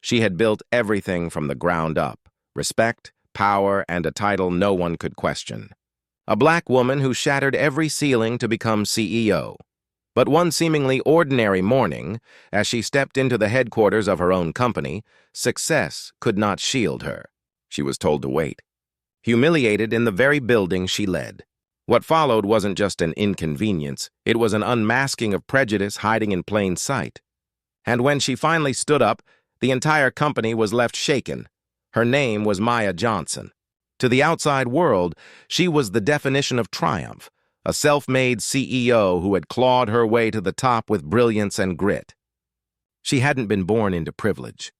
She had built everything from the ground up: respect, power, and a title no one could question. A black woman who shattered every ceiling to become CEO. But one seemingly ordinary morning, as she stepped into the headquarters of her own company, success could not shield her. She was told to wait. Humiliated in the very building she led. What followed wasn't just an inconvenience, it was an unmasking of prejudice hiding in plain sight. And when she finally stood up, the entire company was left shaken. Her name was Maya Johnson. To the outside world, she was the definition of triumph, a self-made CEO who had clawed her way to the top with brilliance and grit. She hadn't been born into privilege.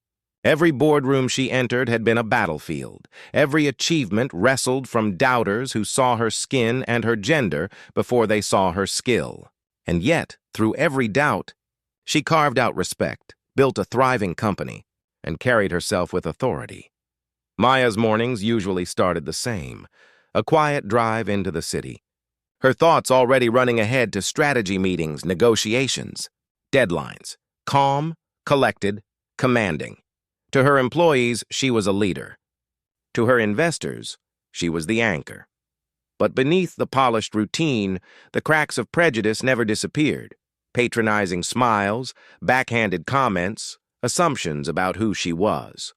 Every boardroom she entered had been a battlefield. Every achievement wrestled from doubters who saw her skin and her gender before they saw her skill. And yet, through every doubt, she carved out respect, built a thriving company, and carried herself with authority. Maya's mornings usually started the same: a quiet drive into the city. Her thoughts already running ahead to strategy meetings, negotiations, deadlines. Calm, collected, commanding. To her employees, she was a leader. To her investors, she was the anchor. But beneath the polished routine, the cracks of prejudice never disappeared. Patronizing smiles, backhanded comments, assumptions about who she was.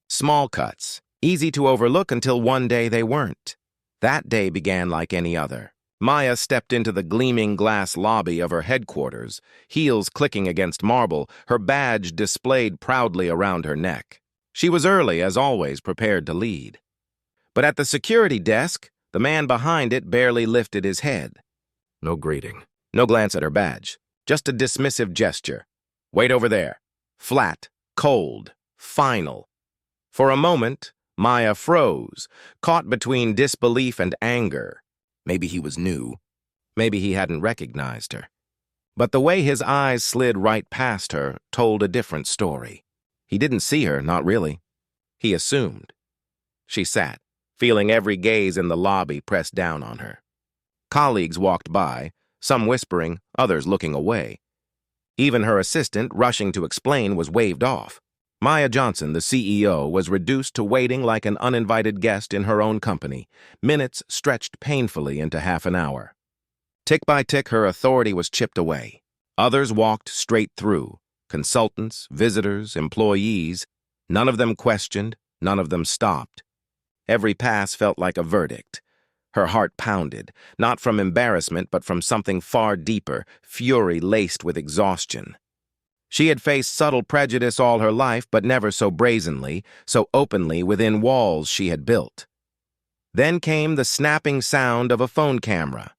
Small cuts, easy to overlook until one day they weren't. That day began like any other. Maya stepped into the gleaming glass lobby of her headquarters, heels clicking against marble, her badge displayed proudly around her neck. She was early, as always, prepared to lead. But at the security desk, the man behind it barely lifted his head. No greeting, no glance at her badge, just a dismissive gesture. Wait over there. Flat, cold, final. For a moment, Maya froze, caught between disbelief and anger. Maybe he was new. Maybe he hadn't recognized her. But the way his eyes slid right past her told a different story. He didn't see her, not really. He assumed. She sat, feeling every gaze in the lobby pressed down on her. Colleagues walked by, some whispering, others looking away. Even her assistant, rushing to explain, was waved off. Maya Johnson, the CEO, was reduced to waiting like an uninvited guest in her own company. Minutes stretched painfully into half an hour. Tick by tick, her authority was chipped away. Others walked straight through. Consultants, visitors, employees. None of them questioned, none of them stopped. Every pass felt like a verdict. Her heart pounded, not from embarrassment, but from something far deeper, fury laced with exhaustion. She had faced subtle prejudice all her life, but never so brazenly, so openly within walls she had built. Then came the snapping sound of a phone camera.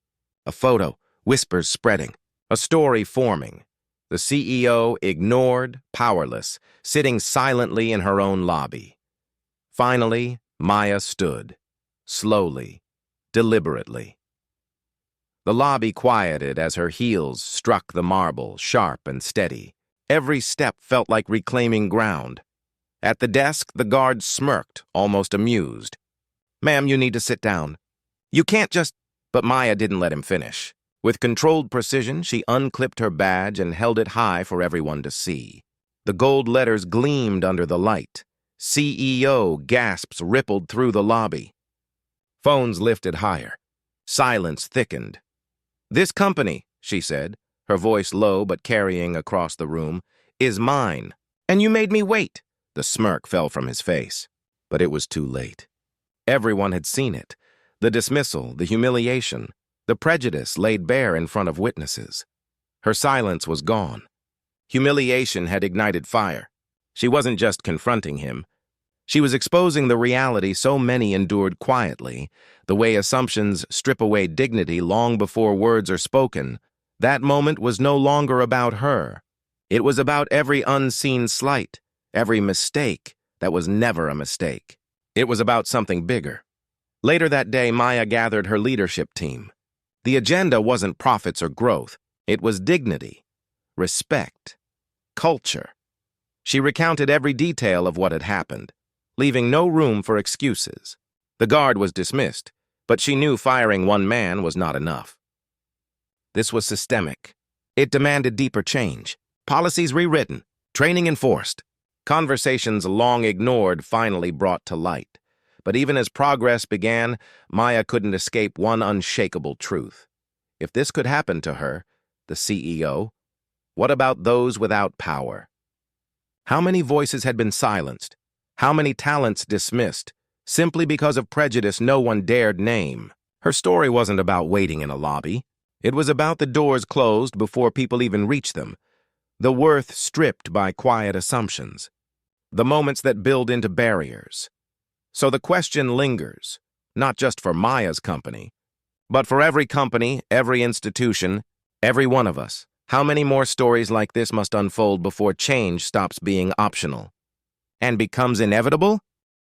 A photo, whispers spreading, a story forming. The CEO, ignored, powerless, sitting silently in her own lobby. Finally, Maya stood, slowly, deliberately. The lobby quieted as her heels struck the marble, sharp and steady. Every step felt like reclaiming ground. At the desk, the guard smirked, almost amused. "Ma'am, you need to sit down. You can't just—" But Maya didn't let him finish. With controlled precision, she unclipped her badge and held it high for everyone to see. The gold letters gleamed under the light. CEO gasps rippled through the lobby. Phones lifted higher. Silence thickened. "This company," she said, her voice low but carrying across the room, "is mine. And you made me wait." The smirk fell from his face. But it was too late. Everyone had seen it. The dismissal, the humiliation, the prejudice laid bare in front of witnesses. Her silence was gone. Humiliation had ignited fire. She wasn't just confronting him. She was exposing the reality so many endured quietly, the way assumptions strip away dignity long before words are spoken. That moment was no longer about her. It was about every unseen slight, every mistake that was never a mistake. It was about something bigger. Later that day, Maya gathered her leadership team. The agenda wasn't profits or growth. It was dignity, respect, culture. She recounted every detail of what had happened, leaving no room for excuses. The guard was dismissed, but she knew firing one man was not enough. This was systemic. It demanded deeper change. Policies rewritten, training enforced, Conversations long ignored finally brought to light. But even as progress began, Maya couldn't escape one unshakable truth. If this could happen to her, the CEO, what about those without power? How many voices had been silenced? How many talents dismissed, simply because of prejudice no one dared name? Her story wasn't about waiting in a lobby. It was about the doors closed before people even reached them, the worth stripped by quiet assumptions, the moments that build into barriers. So the question lingers, not just for Maya's company, but for every company, every institution, every one of us. How many more stories like this must unfold before change stops being optional and becomes inevitable?